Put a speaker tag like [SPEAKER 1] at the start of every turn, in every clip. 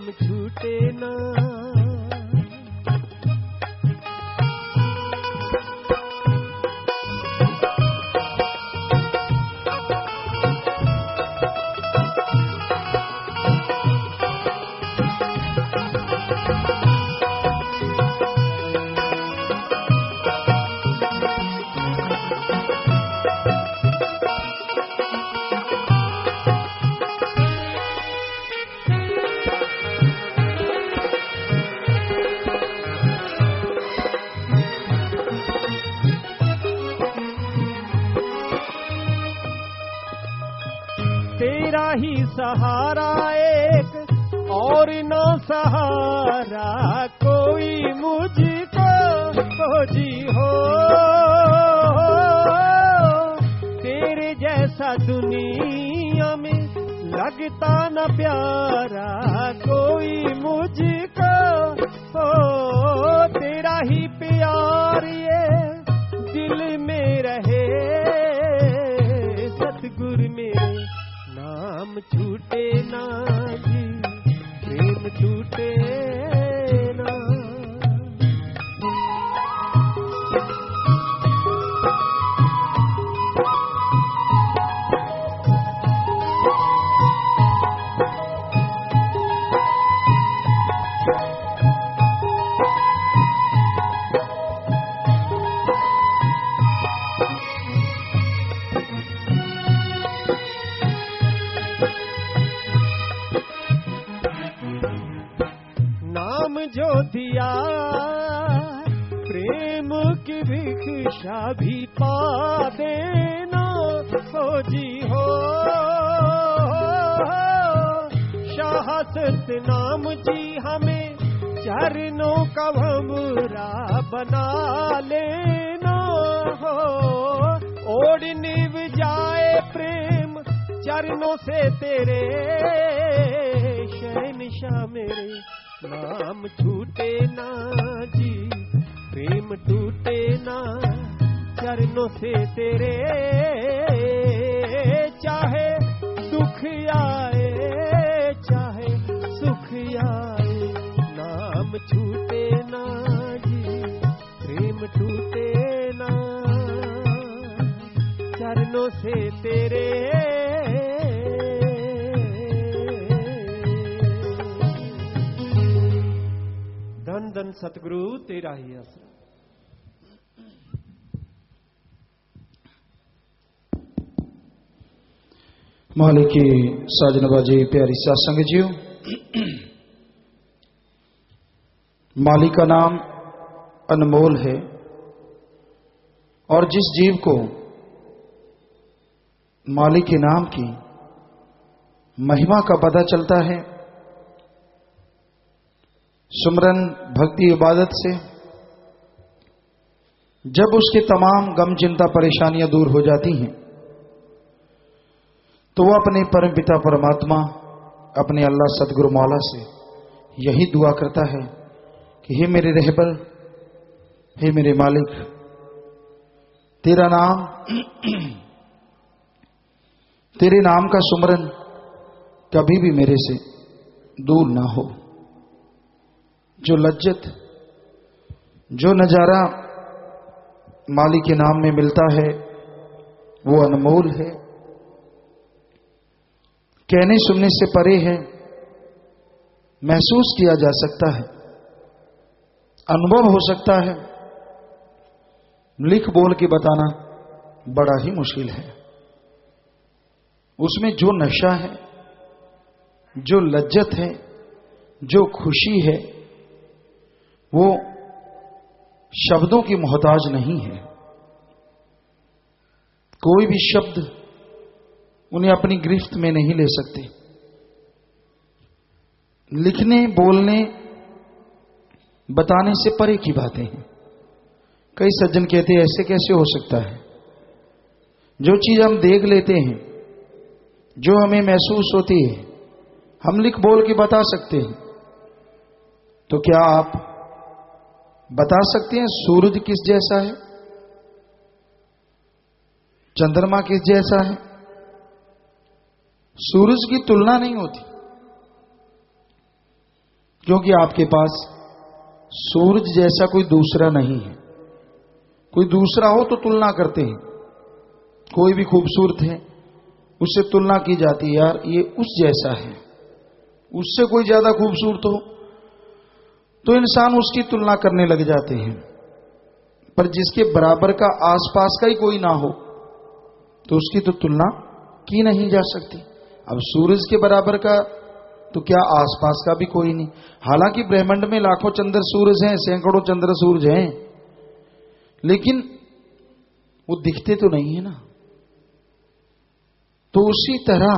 [SPEAKER 1] नाम छूटे ना। तेरा ही सहारा एक और ना सहारा कोई मुझको खोजी हो। तेरे जैसा दुनिया में लगता न प्यारा कोई मुझको हो। तेरा ही प्यार ये दिल में रहे सतगुरु मेरे नाम छूटे ना जी प्रेम छूटे ना। जो दिया प्रेम की भिक्षा भी पा देना हो जी हो। शाह सतनाम जी हमें चरणों का भंवरा बना लेना हो। ओढ़ निभ जाए प्रेम चरणों से तेरे शहंशाह मेरे नाम छूटे ना जी प्रेम टूटे ना चरणों से तेरे। चाहे दुख आए चाहे सुख आए नाम छूटे ना जी प्रेम टूटे ना चरणों से तेरे। धन धन सतगुरु तेरा ही आसरा।
[SPEAKER 2] मालिक की साजनबाजी प्यारी सत्संग जीव, मालिक का नाम अनमोल है और जिस जीव को मालिक के नाम की महिमा का पता चलता है, सुमरन भक्ति इबादत से जब उसके तमाम गम चिंता परेशानियां दूर हो जाती हैं, तो वह अपने परम पिता परमात्मा अपने अल्लाह सतगुरु मौला से यही दुआ करता है कि हे मेरे रहबर, हे मेरे मालिक, तेरा नाम तेरे नाम का सुमरन कभी भी मेरे से दूर ना हो। जो लज्जत, जो नजारा मालिक के नाम में मिलता है वो अनमोल है, कहने सुनने से परे है, महसूस किया जा सकता है, अनुभव हो सकता है, लिख बोल के बताना बड़ा ही मुश्किल है। उसमें जो नशा है, जो लज्जत है, जो खुशी है, वो शब्दों की मोहताज नहीं है। कोई भी शब्द उन्हें अपनी गिरफ्त में नहीं ले सकते। लिखने बोलने बताने से परे की बातें हैं। कई सज्जन कहते हैं ऐसे कैसे हो सकता है। जो चीज हम देख लेते हैं, जो हमें महसूस होती है, हम लिख बोल के बता सकते हैं। तो क्या आप बता सकते हैं सूरज किस जैसा है, चंद्रमा किस जैसा है? सूरज की तुलना नहीं होती। क्योंकि आपके पास सूरज जैसा कोई दूसरा नहीं है। कोई दूसरा हो तो तुलना करते हैं, कोई भी खूबसूरत है उससे तुलना की जाती है, यार ये उस जैसा है। उससे कोई ज्यादा खूबसूरत हो तो इंसान उसकी तुलना करने लग जाते हैं। पर जिसके बराबर का आसपास का ही कोई ना हो तो उसकी तो तुलना की नहीं जा सकती। अब सूरज के बराबर का तो क्या आसपास का भी कोई नहीं। हालांकि ब्रह्मांड में लाखों चंद्र सूरज हैं, सैकड़ों चंद्र सूरज हैं, लेकिन वो दिखते तो नहीं है ना। तो उसी तरह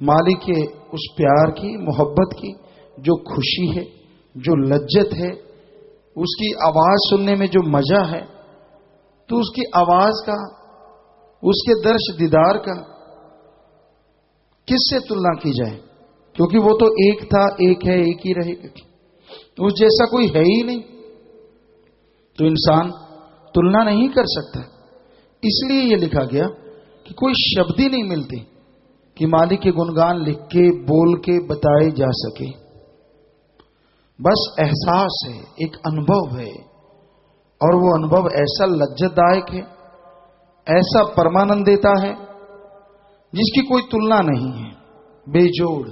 [SPEAKER 2] मालिक के उस प्यार की, मोहब्बत की जो खुशी है, जो लज्जत है, उसकी आवाज सुनने में जो मजा है, तो उसकी आवाज का, उसके दर्श दीदार का किससे तुलना की जाए? क्योंकि वो तो एक था, एक है, एक ही रहेगा। उस जैसा कोई है ही नहीं, तो इंसान तुलना नहीं कर सकता। इसलिए यह लिखा गया कि कोई शब्द ही नहीं मिलते कि मालिक के गुणगान लिख के, बोल के बताए जा सके। बस एहसास है, एक अनुभव है, और वो अनुभव ऐसा लज्जतदायक है, ऐसा परमानंद देता है जिसकी कोई तुलना नहीं है, बेजोड़,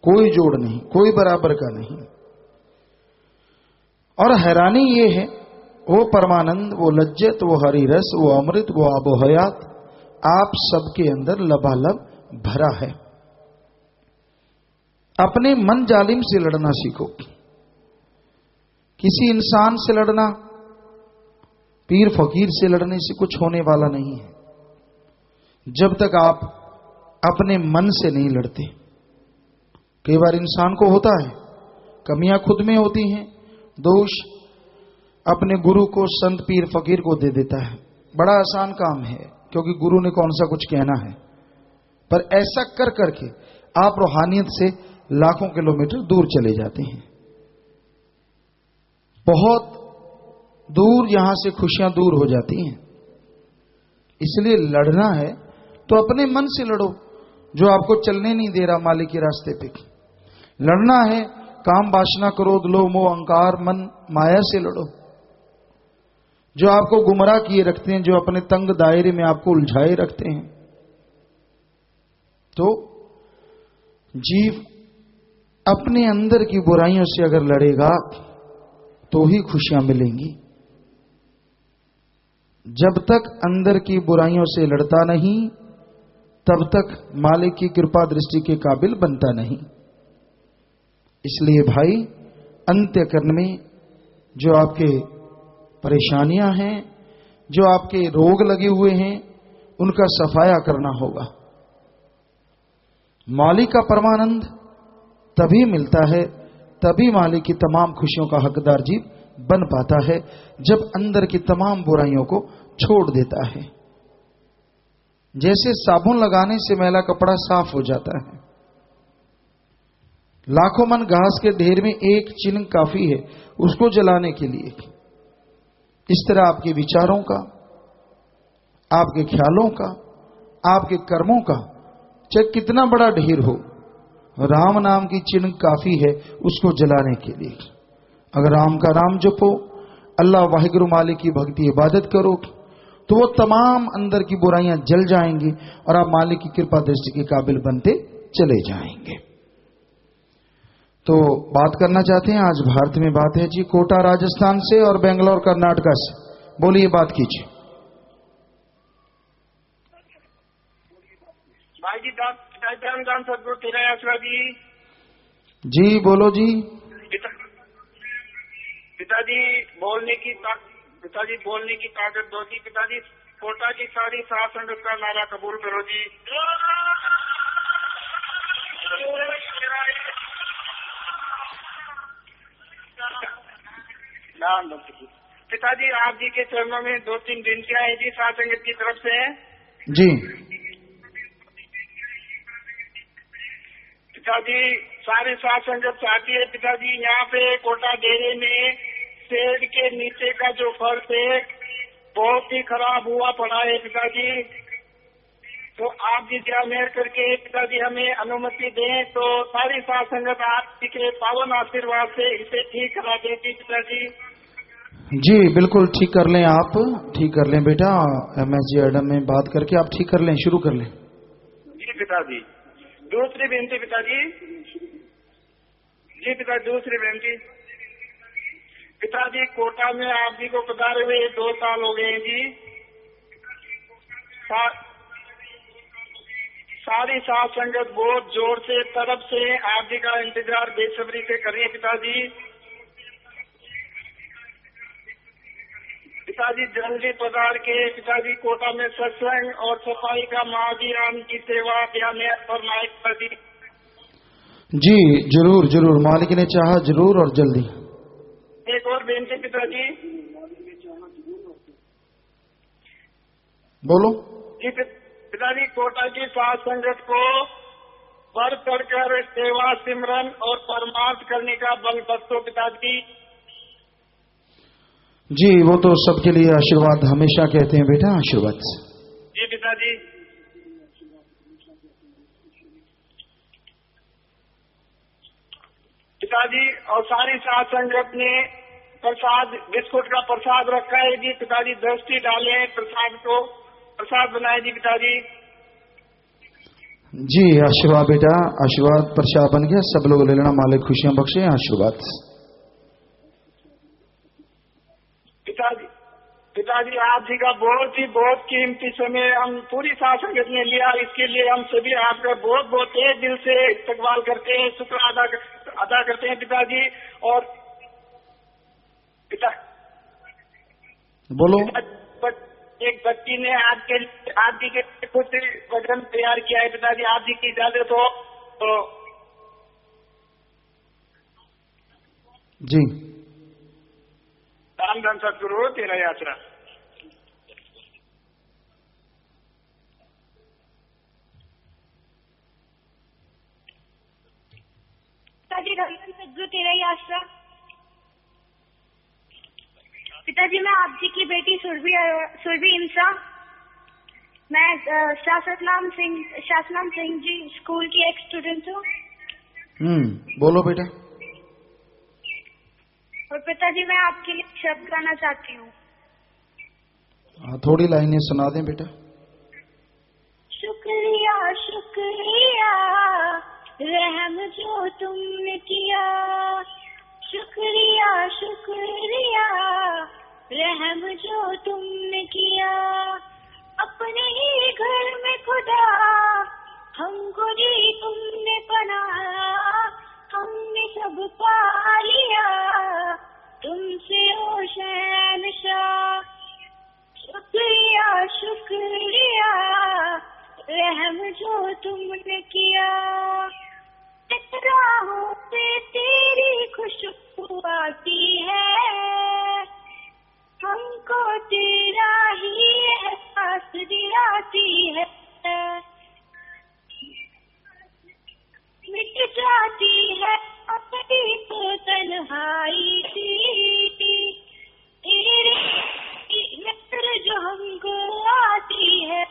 [SPEAKER 2] कोई जोड़ नहीं, कोई बराबर का नहीं। और हैरानी ये है, वो परमानंद, वो लज्जत, वो हरी रस, वो अमृत, वो आबो हयात आप सबके अंदर लबालब भरा है। अपने मन जालिम से लड़ना सीखो। किसी इंसान से लड़ना, पीर फकीर से लड़ने से कुछ होने वाला नहीं है, जब तक आप अपने मन से नहीं लड़ते। कई बार इंसान को होता है, कमियां खुद में होती हैं, दोष अपने गुरु को, संत पीर फकीर को दे देता है। बड़ा आसान काम है, क्योंकि गुरु ने कौन सा कुछ कहना है। पर ऐसा कर करके आप रूहानियत से लाखों किलोमीटर दूर चले जाते हैं। बहुत दूर यहां से खुशियां दूर हो जाती हैं। इसलिए लड़ना है तो अपने मन से लड़ो, जो आपको चलने नहीं दे रहा मालिक के रास्ते पे। लड़ना है काम, वासना, क्रोध, लोभ, मोह, अहंकार, मन, माया से लड़ो, जो आपको गुमराह किए रखते हैं, जो अपने तंग दायरे में आपको उलझाए रखते हैं। तो जीव अपने अंदर की बुराइयों से अगर लड़ेगा तो ही खुशियां मिलेंगी। जब तक अंदर की बुराइयों से लड़ता नहीं, तब तक मालिक की कृपा दृष्टि के काबिल बनता नहीं। इसलिए भाई, अंत्यकरण में जो आपके परेशानियां हैं, जो आपके रोग लगे हुए हैं, उनका सफाया करना होगा। मालिक का परमानंद तभी मिलता है, तभी मालिक की तमाम खुशियों का हकदार जीव बन पाता है, जब अंदर की तमाम बुराइयों को छोड़ देता है। जैसे साबुन लगाने से मैला कपड़ा साफ हो जाता है। लाखों मन घास के ढेर में एक चिन्ह काफी है उसको जलाने के लिए। इस तरह आपके विचारों का, आपके ख्यालों का, आपके कर्मों का, चाहे कितना बड़ा ढेर हो, राम नाम की चिन्ह काफी है उसको जलाने के लिए। अगर राम का नाम जपो, अल्लाह वाहिगुरु मालिक की भक्ति इबादत करो, तो वो तमाम अंदर की बुराइयां जल जाएंगी और आप मालिक की कृपा दृष्टि के काबिल बनते चले जाएंगे। तो बात करना चाहते हैं, आज भारत में बात है जी, कोटा राजस्थान से और बेंगलोर कर्नाटका से। बोलिए, बात कीजिए।
[SPEAKER 3] भाई जी, सदगुरु तेरा आशीर्वाद
[SPEAKER 2] जी, बोलो जी।
[SPEAKER 3] पिताजी बोलने की ताकत दो जी। पिताजी, कोटा की सारी सात संगत का नारा कबूल करो जी। नाम दो पिताजी, आप जी के चरणों में 2-3 विनतियां हैं जी, सात संगत की तरफ से
[SPEAKER 2] जी।
[SPEAKER 3] पिताजी, सारी सात संगत चाहती है पिताजी, यहाँ पे कोटा डेरे में शेड के नीचे का जो फर्श है बहुत ही खराब हुआ पड़ा है पिताजी। तो आप जी क्या मेहर करके पिताजी हमें अनुमति दें तो सारी साथ संगत आप जी के पावन आशीर्वाद से इसे ठीक करा देती पिताजी।
[SPEAKER 2] जी बिल्कुल ठीक कर लें, आप ठीक कर लें बेटा। MSG एडम में बात करके आप ठीक कर लें, शुरू कर लें।
[SPEAKER 3] जी पिताजी। दूसरी बेनती पिताजी। जी पिताजी दूसरी बेनती। पिताजी कोटा में आप जी को पधारे हुए 2 साल हो गए हैं जी। सारी साथ संगत बहुत जोर से तरफ से आप जी का इंतजार बेसब्री से कर रही है पिताजी। पिताजी जल्दी पधार के पिताजी कोटा में सत्संग और सफाई का महाअभियान की सेवा ध्यान फरमाए पिताजी।
[SPEAKER 2] जी जरूर जरूर, मालिक ने चाहा जरूर और जल्दी।
[SPEAKER 3] एक और बेनती पिताजी।
[SPEAKER 2] बोलो।
[SPEAKER 3] जी पिताजी कोटा की साथ संगत को बढ़ चढ़कर सेवा सिमरन और परमार्थ करने का बल बख्शो पिताजी।
[SPEAKER 2] जी वो तो सबके लिए आशीर्वाद हमेशा कहते हैं बेटा, आशीर्वाद।
[SPEAKER 3] जी पिताजी। पिताजी और सारी साथ संगत ने प्रसाद बिस्कुट का प्रसाद रखा है जी पिताजी। दृष्टि डाले प्रसाद को, प्रसाद बनाए जी पिताजी।
[SPEAKER 2] जी आशीर्वाद बेटा, आशीर्वाद प्रसाद बन गया, सब लोग ले लेना, मालिक खुशियां बख्शे, आशीर्वाद।
[SPEAKER 3] पिताजी आप जी का बहुत कीमती समय हम पूरी साथ संगत ने लिया, इसके लिए हम सभी आपका बहुत बहुत तहे दिल से इस्तकबाल करते हैं, शुक्र अदा करते हैं पिताजी। और
[SPEAKER 2] बोलो।
[SPEAKER 3] एक बच्ची ने आप जी के कुछ वजन तैयार किया है पिताजी, आप जी की इजाजत हो तो।
[SPEAKER 2] जी
[SPEAKER 3] राम धन सतगुरु तेरा यात्रा।
[SPEAKER 4] पिताजी राम धन सतगुरु तेरा यात्रा। पिताजी मैं आप जी की बेटी सुरभि इंसा, मैं शासनाम सिंह जी स्कूल की एक स्टूडेंट हूँ।
[SPEAKER 2] बोलो बेटा।
[SPEAKER 4] और पिताजी मैं आपके लिए शब्द गाना चाहती हूँ।
[SPEAKER 2] थोड़ी लाइनें सुना दें बेटा।
[SPEAKER 4] शुक्रिया शुक्रिया रहम जो तुमने किया, शुक्रिया शुक्रिया रहम जो तुमने किया। अपने ही घर में खुदा हमको दी तुमने बनाया, हमने सब पा लिया तुमसे ओ शहंशाह। शुक्रिया शुक्रिया रहम जो तुमने किया। राहों पे तेरी खुशबू आती है, हमको तेरा ही एहसास दिलाती है। मिट जाती है अपनी तो तन्हाई थी, तेरी नजर जो हमको आती है,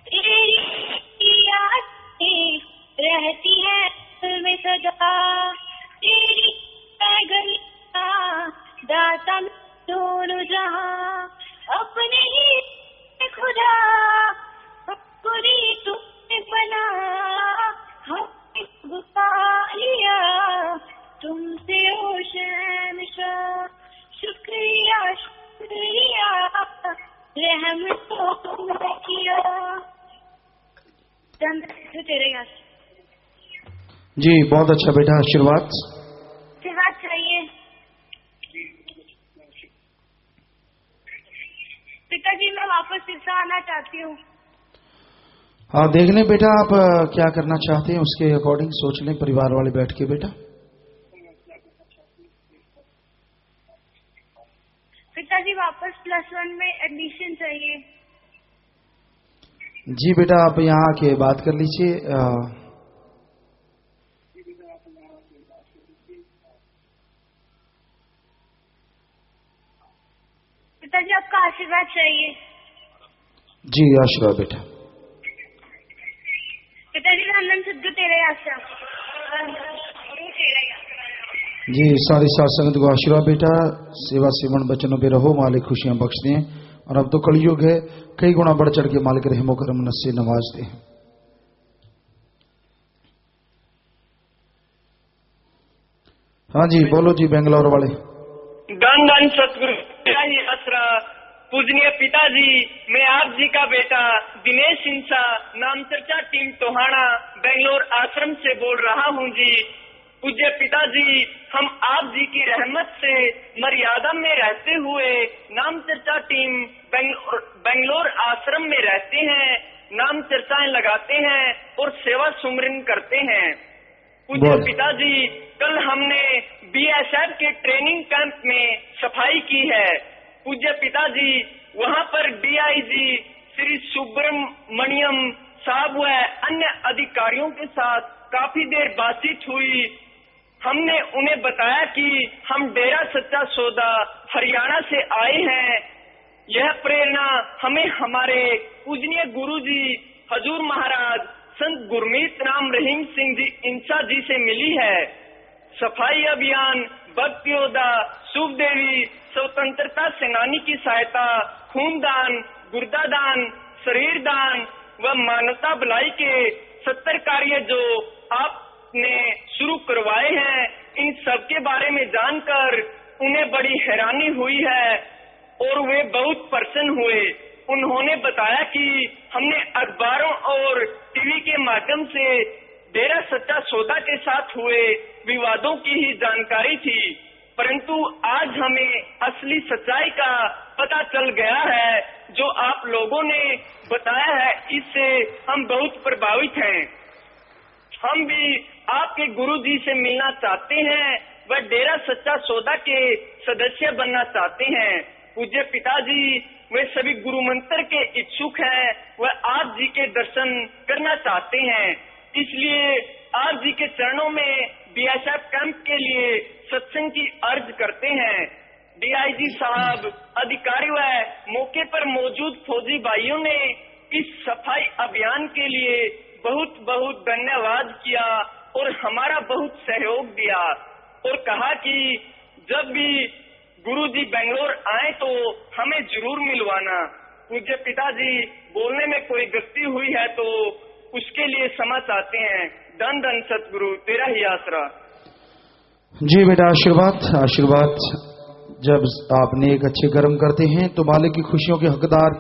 [SPEAKER 4] तेरी यादें रहती है में सदा। तेरी गलियां दाता दोनों जहां, अपने ही खुदा पूरी तुमने बना, हमने पा लिया तुमसे ओ शहंशाह। शुक्रिया शुक्रिया रहम तो तुमने किया। तेरे यहाँ
[SPEAKER 2] जी बहुत अच्छा बेटा, आशीर्वाद
[SPEAKER 4] चाहिए। पिताजी मैं वापस फिर से आना चाहती हूँ।
[SPEAKER 2] हाँ देख लें बेटा, आप क्या करना चाहते हैं उसके अकॉर्डिंग सोच लें, परिवार वाले बैठ के बेटा।
[SPEAKER 4] पिताजी वापस +1 में एडमिशन चाहिए।
[SPEAKER 2] जी बेटा आप यहाँ आके बात कर लीजिए।
[SPEAKER 4] पिताजी आपका आशीर्वाद चाहिए।
[SPEAKER 2] जी आशीर्वाद बेटा।
[SPEAKER 4] वंदन सदगुरु तेरे आशा।
[SPEAKER 2] जी सारी साथ संगत को आशीर्वाद बेटा, सेवा सेवन बचनों पे रहो, मालिक खुशियां बख्श दें। और अब तो कलयुग है, कई गुना बढ़ चढ़ के मालिक रहमो करम से नवाज दे। हाँ जी बोलो जी बेंगलोर वाले।
[SPEAKER 3] धन धन सतगुरु ही आसरा। पूजनीय पिताजी, मैं आप जी का बेटा दिनेश इंसा, नाम चर्चा टीम टोहाना, बेंगलोर आश्रम से बोल रहा हूँ जी। पूज्य पिताजी, हम आप जी की रहमत से मर्यादा में रहते हुए नाम चर्चा टीम बेंगलोर आश्रम में रहते हैं, नाम चर्चाएं लगाते हैं और सेवा सुमरन करते हैं। पूज्य पिताजी, कल हमने बीएसएफ के ट्रेनिंग कैंप में सफाई की है। पूज्य पिताजी, वहाँ पर डीआईजी श्री सुब्रमण्यम साहब व अन्य अधिकारियों के साथ काफी देर बातचीत हुई। हमने उन्हें बताया कि हम डेरा सच्चा सौदा हरियाणा से आए हैं। यह प्रेरणा हमें हमारे पूजनीय गुरुजी हजूर महाराज संत गुरमीत राम रहीम सिंह जी इंसा जी से मिली है। सफाई अभियान, भक्ति योद्धा, सुखदेवी, स्वतंत्रता सेनानी की सहायता, खूनदान, गुर्दादान, शरीर दान व मानवता भलाई के 70 कार्य जो आपने शुरू करवाए हैं, इन सब के बारे में जानकर उन्हें बड़ी हैरानी हुई है और वे बहुत प्रसन्न हुए। उन्होंने बताया कि हमने अखबारों और टीवी के माध्यम से डेरा सच्चा सौदा के साथ हुए विवादों की ही जानकारी थी, परंतु आज हमें असली सच्चाई का पता चल गया है। जो आप लोगों ने बताया है, इससे हम बहुत प्रभावित हैं। हम भी आपके गुरुजी से मिलना चाहते हैं व डेरा सच्चा सौदा के सदस्य बनना चाहते हैं। पूज्य पिताजी, वे सभी गुरु मंत्र के इच्छुक हैं व आप जी के दर्शन करना चाहते हैं। इसलिए आप जी के चरणों में बीएसएफ कैंप के लिए सत्संग की अर्ज करते हैं। डीआईजी साहब, अधिकारी व मौके पर मौजूद फौजी भाइयों ने इस सफाई अभियान के लिए बहुत बहुत धन्यवाद किया और हमारा बहुत सहयोग दिया और कहा कि जब भी गुरुजी बेंगलोर आए तो हमें जरूर मिलवाना। पूज्य पिताजी, बोलने में कोई गलती हुई है तो उसके लिए क्षमा चाहते हैं। धन धन सतगुरु तेरा ही आसरा।
[SPEAKER 2] जी बेटा, आशीर्वाद आशीर्वाद। जब आपने एक अच्छे कर्म करते हैं तो मालिक की खुशियों के हकदार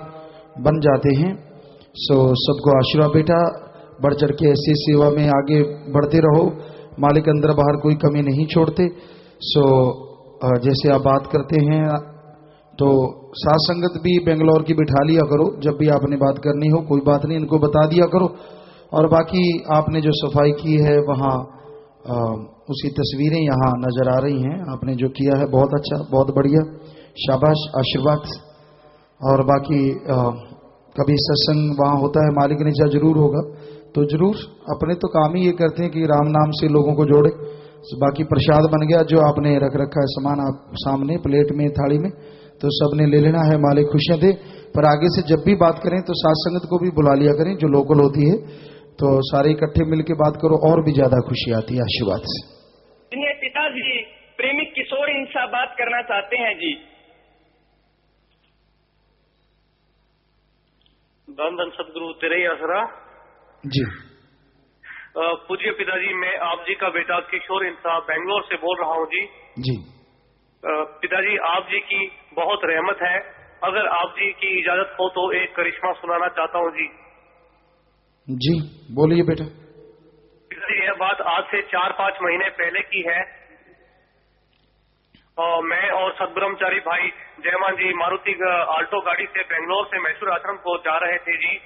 [SPEAKER 2] बन जाते हैं। सो सबको आशीर्वाद बेटा, बढ़ चढ़ के ऐसी सेवा में आगे बढ़ते रहो। मालिक अंदर बाहर कोई कमी नहीं छोड़ते। सो जैसे आप बात करते हैं तो साथ संगत भी बेंगलोर की बिठा लिया करो, जब भी आपने बात करनी हो, कोई बात नहीं, इनको बता दिया करो। और बाकी आपने जो सफाई की है वहाँ उसकी तस्वीरें यहाँ नजर आ रही हैं। आपने जो किया है बहुत अच्छा, बहुत बढ़िया, शाबाश, आशीर्वाद। और बाकी कभी सत्संग वहाँ होता है, मालिक ने चाहा जरूर होगा तो जरूर। अपने तो काम ही ये करते हैं कि राम नाम से लोगों को जोड़े। बाकी प्रसाद बन गया जो आपने रख रखा है सामान आप सामने प्लेट में, थाली में, तो सबने ले लेना है। मालिक खुशियां दे। पर आगे से जब भी बात करें तो साथ संगत को भी बुला लिया करें, जो लोकल होती है, तो सारे इकट्ठे मिलके बात करो और भी ज्यादा खुशी आती है। आशीर्वाद से।
[SPEAKER 3] पिताजी, प्रेमी किशोर इनसे बात करना चाहते हैं जी। धन धन सतगुरु तेरे ही आसरा।
[SPEAKER 2] जी
[SPEAKER 3] पूज्य पिताजी, मैं आप जी का बेटा किशोर इंसा बेंगलोर से बोल रहा हूँ जी।
[SPEAKER 2] जी
[SPEAKER 3] पिताजी, आप जी की बहुत रहमत है। अगर आप जी की इजाजत हो तो एक करिश्मा सुनाना चाहता हूँ जी।
[SPEAKER 2] जी बोलिए बेटा।
[SPEAKER 3] पिताजी, यह बात आज से 4-5 महीने पहले की है। मैं और सतब्रह्मचारी भाई जयमान जी मारुति आल्टो गाड़ी से बेंगलोर से मैसूर आश्रम को जा रहे थे जी।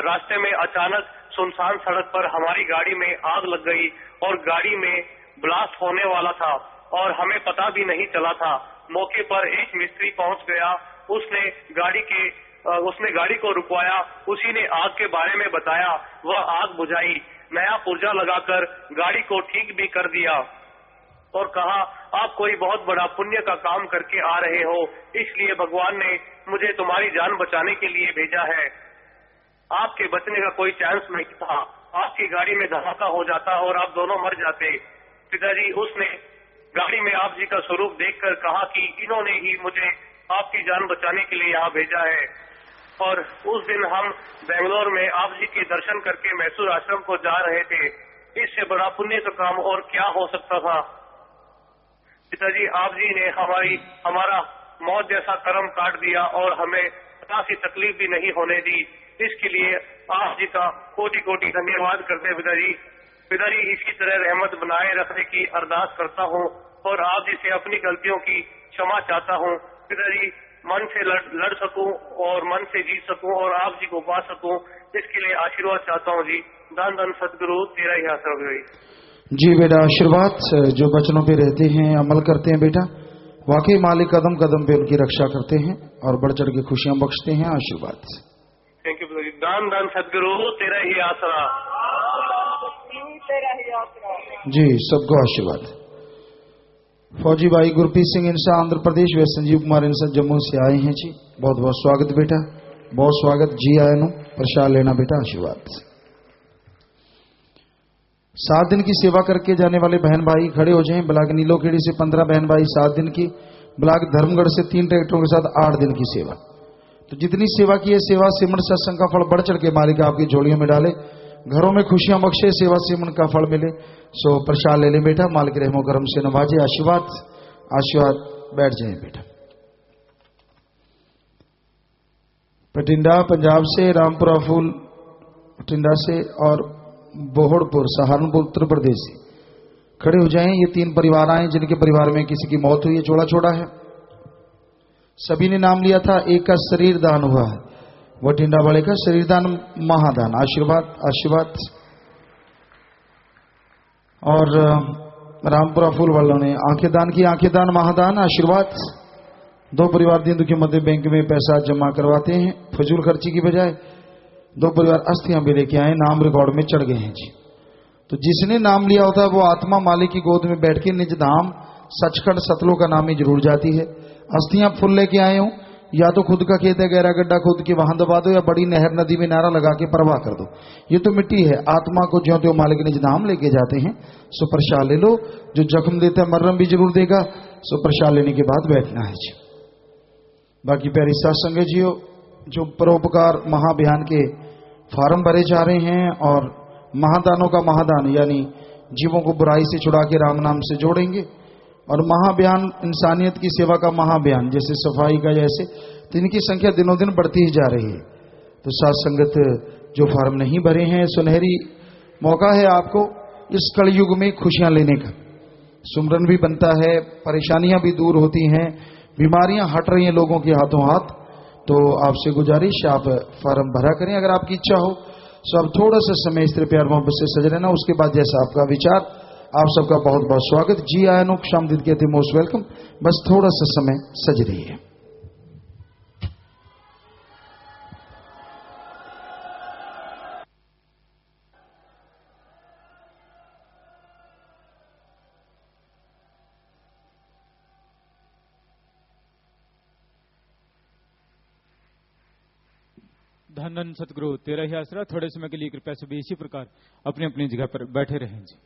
[SPEAKER 3] रास्ते में अचानक सुनसान सड़क पर हमारी गाड़ी में आग लग गई और गाड़ी में ब्लास्ट होने वाला था और हमें पता भी नहीं चला था। मौके पर एक मिस्त्री पहुंच गया। उसने गाड़ी को रुकवाया। उसी ने आग के बारे में बताया। वह आग बुझाई, नया पुर्जा लगाकर गाड़ी को ठीक भी कर दिया और कहा, आप कोई बहुत बड़ा पुण्य का काम करके आ रहे हो, इसलिए भगवान ने मुझे तुम्हारी जान बचाने के लिए भेजा है। आपके बचने का कोई चांस नहीं था।
[SPEAKER 5] आपकी गाड़ी में धमाका हो जाता और आप दोनों मर जाते। पिताजी उसने गाड़ी में आप जी का स्वरूप देखकर कहा कि इन्होंने ही मुझे आपकी जान बचाने के लिए यहाँ भेजा है। और उस दिन हम बेंगलोर में आप जी के दर्शन करके मैसूर आश्रम को जा रहे थे। इससे बड़ा पुण्य का काम और क्या हो सकता था। पिताजी आप जी ने हमारा मौत जैसा कर्म काट दिया और हमें सी तकलीफ भी नहीं होने दी। इसके लिए आप जी का कोटि कोटि धन्यवाद करते हैं पिताजी। पिताजी इसी तरह रहमत बनाए रखने की अरदास करता हूँ और आप जी से अपनी गलतियों की क्षमा चाहता हूँ। पिताजी मन से लड़ सकूं और मन से जीत सकूं और आप जी को पा सकूं, इसके लिए आशीर्वाद चाहता हूँ जी। धन धन सदगुरु तेरा ही आशीर्वाद भाई।
[SPEAKER 2] जी बेटा आशीर्वाद, जो वचनों पे रहते हैं अमल करते हैं बेटा, वाकई मालिक कदम कदम पे उनकी रक्षा करते हैं और बढ़ चढ़ के खुशियां बख्शते हैं। आशीर्वाद।
[SPEAKER 5] थैंक यू पिताजी। दान दान सदगुरु तेरा ही आसरा।
[SPEAKER 2] जी सबको आशीर्वाद। फौजी भाई गुरप्रीत सिंह इंसा आंध्र प्रदेश व संजीव कुमार इंसा जम्मू से आए हैं जी। बहुत बहुत स्वागत बेटा, बहुत स्वागत जी। आए नो प्रसाद लेना बेटा। आशीर्वाद। 7 दिन की सेवा करके जाने वाले बहन भाई खड़े हो जाएं। ब्लाक नीलोखेड़ी से 15 बहन भाई 7 दिन की, ब्लाक धर्मगढ़ से 3 ट्रैक्टरों के साथ 8 दिन की सेवा। तो जितनी सेवा की है, सेवा सिमरन सत्संग का फल बढ़ चढ़ के मालिक आपकी झोलियों में डाले, घरों में खुशियां बख्शे, सेवा सिमरन का फल मिले। सो प्रसाद ले लें बेटा, मालिक रहमो करम से नवाजे। आशीर्वाद। आशीर्वाद। बैठ जाएं बेटा। पटिंडा पंजाब से, रामपुरा फूल पटिंडा से और बोहड़पुर सहारनपुर उत्तर प्रदेश से खड़े हो जाएं। ये 3 परिवार आए जिनके परिवार में किसी की मौत हुई है, जोड़ा छोड़ा है। सभी ने नाम लिया था। एक का शरीर दान हुआ है, वो टिंडा वाले का शरीर दान महादान। आशीर्वाद। आशीर्वाद। और रामपुरा फूल वालों ने आंखें दान की, आंखें दान महादान। आशीर्वाद। 2 परिवार दीन दुखी मध्य बैंक में पैसा जमा करवाते हैं फजूल खर्ची की बजाय। 2 परिवार अस्थियां भी लेके आए, नाम रिकॉर्ड में चढ़ गए हैं जी। तो जिसने नाम लिया होता है वो आत्मा मालिक की गोद में बैठ के निज धाम सचखंड सतलों का नाम ही जरूर जाती है। अस्थियां फुल लेके आए हो, या तो खुद का खेत है गहरा गड्ढा खोद के वहां दबा दो, या बड़ी नहर नदी में नारा लगा के परवाह कर दो। ये तो मिट्टी है, आत्मा को ज्यों त्यों मालिक निज धाम लेके जाते हैं। सो प्रसाद ले लो। जो जख्म देता है मर्रम भी जरूर देगा। सो प्रसाद लेने के बाद बैठना है जी। बाकी प्यारी साथ संगत जियो, जो परोपकार महाअभियान के फार्म भरे जा रहे हैं और महादानों का महादान यानी जीवों को बुराई से छुड़ा के राम नाम से जोड़ेंगे, और महाअभियान इंसानियत की सेवा का महाअभियान जैसे सफाई का, जैसे तो इनकी संख्या दिनों दिन बढ़ती ही जा रही है। तो साथ संगत जो फार्म नहीं भरे हैं, सुनहरी मौका है आपको इस कलयुग में खुशियां लेने का। सुमरन भी बनता है, परेशानियां भी दूर होती हैं, बीमारियां हट रही हैं लोगों के हाथों हाथ। तो आपसे गुजारिश, आप फार्म भरा करें अगर आपकी इच्छा हो। सो अब थोड़ा सा समय इस तरह प्यार मोहब्बत से सज रहना, उसके बाद जैसा आपका विचार। आप सबका बहुत बहुत स्वागत। जी आया नो शामदीद कहते मोस्ट वेलकम। बस थोड़ा सा समय सज रही है।
[SPEAKER 6] धन धन सतगुरु तेरा ही आसरा। थोड़े समय के लिए कृपया सभी इसी प्रकार अपनी अपनी जगह पर बैठे रहें जी।